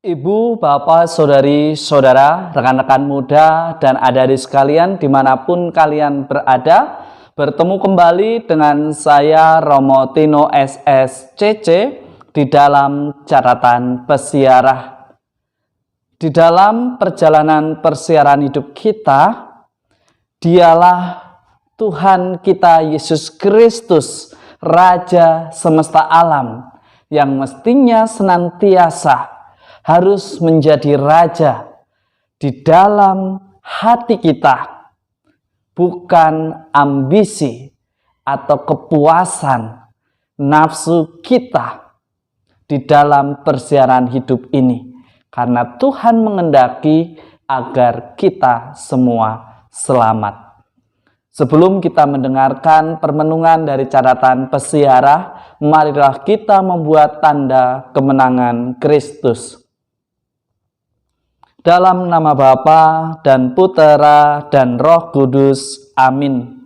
Ibu, bapak, saudari, saudara, rekan-rekan muda, dan adik-adik sekalian dimanapun kalian berada, bertemu kembali dengan saya Romo Tino SSCC di dalam catatan pesiarah. Di dalam perjalanan persiaran hidup kita, Dialah Tuhan kita Yesus Kristus, Raja semesta alam, yang mestinya senantiasa harus menjadi raja di dalam hati kita, bukan ambisi atau kepuasan nafsu kita di dalam persiaran hidup ini, karena Tuhan mengendaki agar kita semua selamat. Sebelum kita mendengarkan permenungan dari catatan pesiarah, marilah kita membuat tanda kemenangan Kristus. Dalam nama Bapa dan Putera dan Roh Kudus. Amin.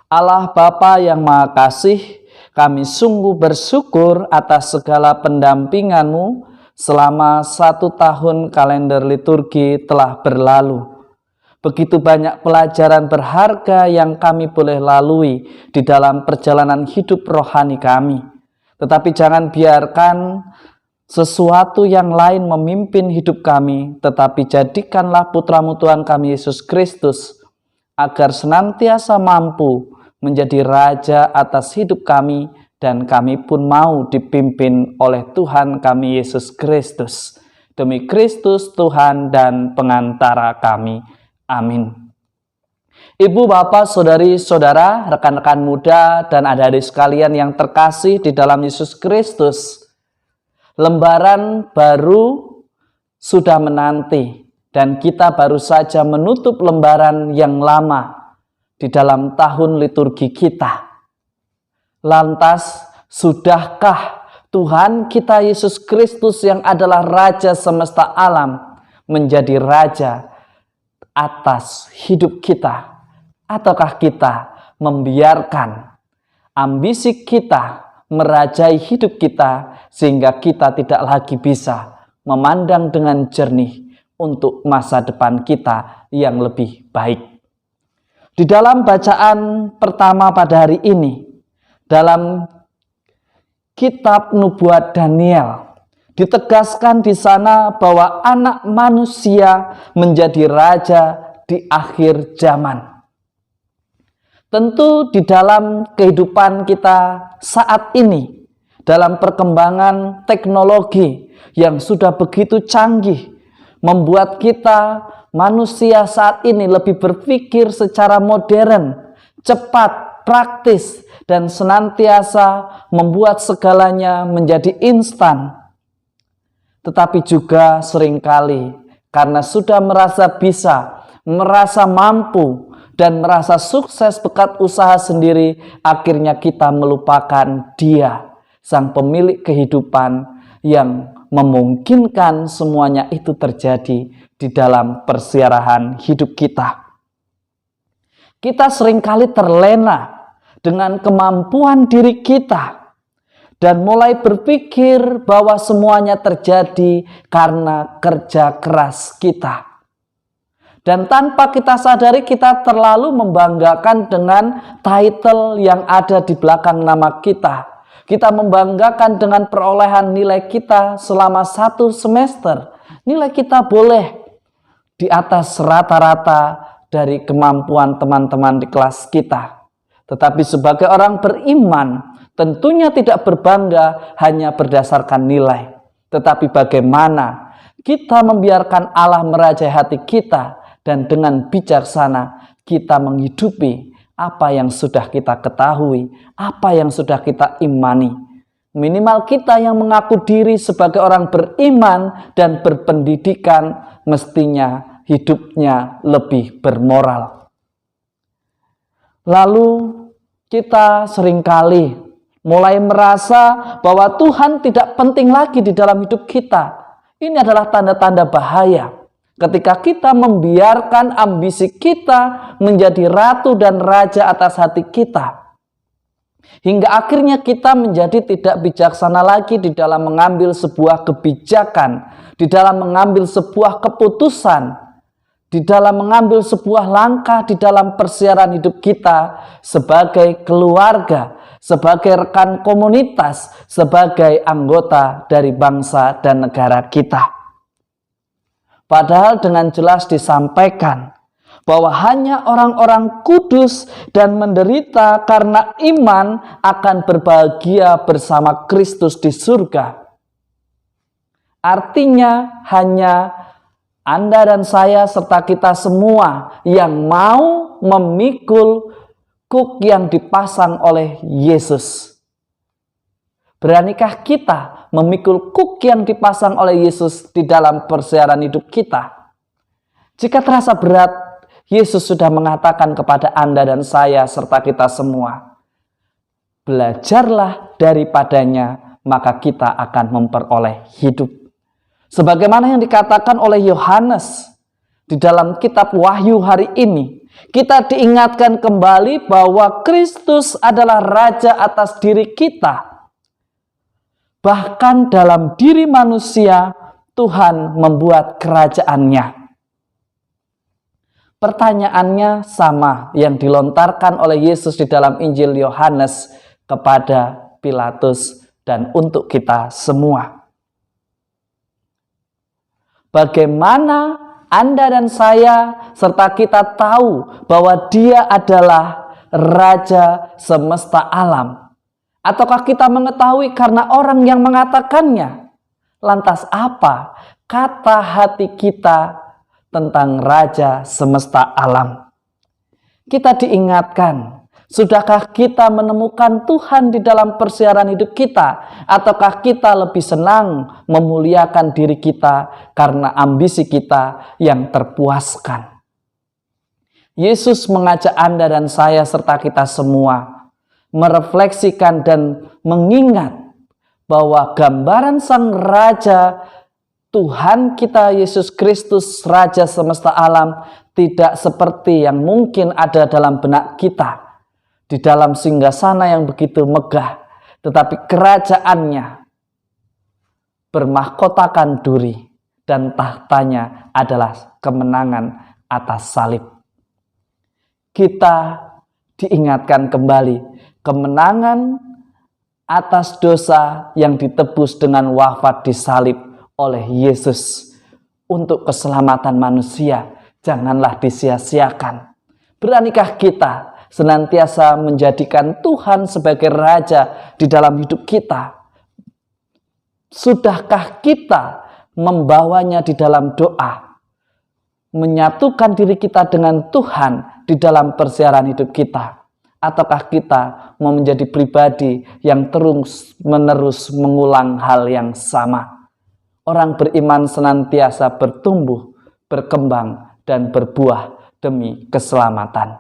Allah Bapa yang Maha Kasih, kami sungguh bersyukur atas segala pendampingan-Mu selama 1 tahun kalender liturgi telah berlalu. Begitu banyak pelajaran berharga yang kami boleh lalui di dalam perjalanan hidup rohani kami. Tetapi jangan biarkan sesuatu yang lain memimpin hidup kami, tetapi jadikanlah putra-Mu Tuhan kami Yesus Kristus, agar senantiasa mampu menjadi Raja atas hidup kami, dan kami pun mau dipimpin oleh Tuhan kami Yesus Kristus. Demi Kristus Tuhan dan pengantara kami. Amin. Ibu, bapak, saudari, saudara, rekan-rekan muda, dan adik-adik sekalian yang terkasih di dalam Yesus Kristus, lembaran baru sudah menanti, dan kita baru saja menutup lembaran yang lama di dalam tahun liturgi kita. Lantas, sudahkah Tuhan kita Yesus Kristus yang adalah Raja semesta alam menjadi Raja atas hidup kita? Ataukah kita membiarkan ambisi kita merajai hidup kita, sehingga kita tidak lagi bisa memandang dengan jernih untuk masa depan kita yang lebih baik? Di dalam bacaan pertama pada hari ini, dalam kitab nubuat Daniel, ditegaskan di sana bahwa anak manusia menjadi raja di akhir zaman. Tentu di dalam kehidupan kita saat ini, dalam perkembangan teknologi yang sudah begitu canggih, membuat kita manusia saat ini lebih berpikir secara modern, cepat, praktis, dan senantiasa membuat segalanya menjadi instan. Tetapi juga seringkali karena sudah merasa bisa, merasa mampu, dan merasa sukses berkat usaha sendiri, akhirnya kita melupakan Dia, Sang Pemilik kehidupan, yang memungkinkan semuanya itu terjadi di dalam persiarahan hidup kita. Kita seringkali terlena dengan kemampuan diri kita, dan mulai berpikir bahwa semuanya terjadi karena kerja keras kita. Dan tanpa kita sadari, kita terlalu membanggakan dengan title yang ada di belakang nama kita. Kita membanggakan dengan perolehan nilai kita selama 1 semester. Nilai kita boleh di atas rata-rata dari kemampuan teman-teman di kelas kita. Tetapi sebagai orang beriman, tentunya tidak berbangga hanya berdasarkan nilai. Tetapi bagaimana kita membiarkan Allah merajai hati kita, dan dengan bijaksana kita menghidupi apa yang sudah kita ketahui, apa yang sudah kita imani. Minimal kita yang mengaku diri sebagai orang beriman dan berpendidikan, mestinya hidupnya lebih bermoral. Lalu kita seringkali mulai merasa bahwa Tuhan tidak penting lagi di dalam hidup kita. Ini adalah tanda-tanda bahaya. Ketika kita membiarkan ambisi kita menjadi ratu dan raja atas hati kita, hingga akhirnya kita menjadi tidak bijaksana lagi di dalam mengambil sebuah kebijakan di dalam mengambil sebuah keputusan, di dalam mengambil sebuah langkah di dalam persiaran hidup kita sebagai keluarga, sebagai rekan komunitas, sebagai anggota dari bangsa dan negara kita. Padahal dengan jelas disampaikan bahwa hanya orang-orang kudus dan menderita karena iman akan berbahagia bersama Kristus di surga. Artinya hanya Anda dan saya serta kita semua yang mau memikul kuk yang dipasang oleh Yesus. Beranikah kita memikul kuk yang dipasang oleh Yesus di dalam persiaran hidup kita? Jika terasa berat, Yesus sudah mengatakan kepada Anda dan saya serta kita semua, belajarlah daripadanya, maka kita akan memperoleh hidup. Sebagaimana yang dikatakan oleh Yohanes di dalam kitab Wahyu hari ini, kita diingatkan kembali bahwa Kristus adalah Raja atas diri kita. Bahkan dalam diri manusia, Tuhan membuat kerajaannya. Pertanyaannya sama yang dilontarkan oleh Yesus di dalam Injil Yohanes kepada Pilatus dan untuk kita semua. Bagaimana Anda dan saya serta kita tahu bahwa Dia adalah Raja semesta alam? Ataukah kita mengetahui karena orang yang mengatakannya? Lantas apa kata hati kita tentang Raja semesta alam? Kita diingatkan, sudahkah kita menemukan Tuhan di dalam persiaran hidup kita? Ataukah kita lebih senang memuliakan diri kita karena ambisi kita yang terpuaskan? Yesus mengajak Anda dan saya serta kita semua merefleksikan dan mengingat bahwa gambaran Sang Raja Tuhan kita Yesus Kristus, Raja semesta alam, tidak seperti yang mungkin ada dalam benak kita di dalam singgasana yang begitu megah, tetapi kerajaannya bermahkotakan duri dan tahtanya adalah kemenangan atas salib. Kita diingatkan kembali kemenangan atas dosa yang ditebus dengan wafat di salib oleh Yesus untuk keselamatan manusia. Janganlah disia-siakan. Beranikah kita senantiasa menjadikan Tuhan sebagai Raja di dalam hidup kita? Sudahkah kita membawanya di dalam doa? Menyatukan diri kita dengan Tuhan di dalam persiaran hidup kita? Ataukah kita mau menjadi pribadi yang terus-menerus mengulang hal yang sama? Orang beriman senantiasa bertumbuh, berkembang, dan berbuah demi keselamatan.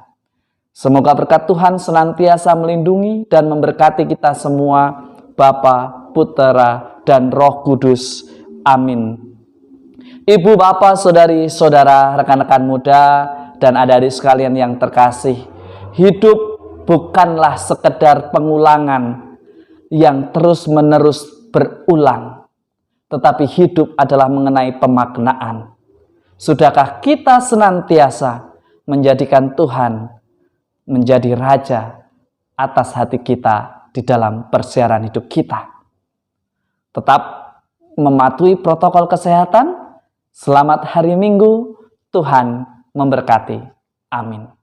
Semoga berkat Tuhan senantiasa melindungi dan memberkati kita semua, Bapa, Putera, dan Roh Kudus. Amin. Ibu, Bapak, Saudari, Saudara, rekan-rekan muda, dan adik-adik sekalian yang terkasih, hidup bukanlah sekedar pengulangan yang terus-menerus berulang, tetapi hidup adalah mengenai pemaknaan. Sudahkah kita senantiasa menjadikan Tuhan menjadi Raja atas hati kita di dalam persiaran hidup kita? Tetap mematuhi protokol kesehatan. Selamat hari Minggu, Tuhan memberkati. Amin.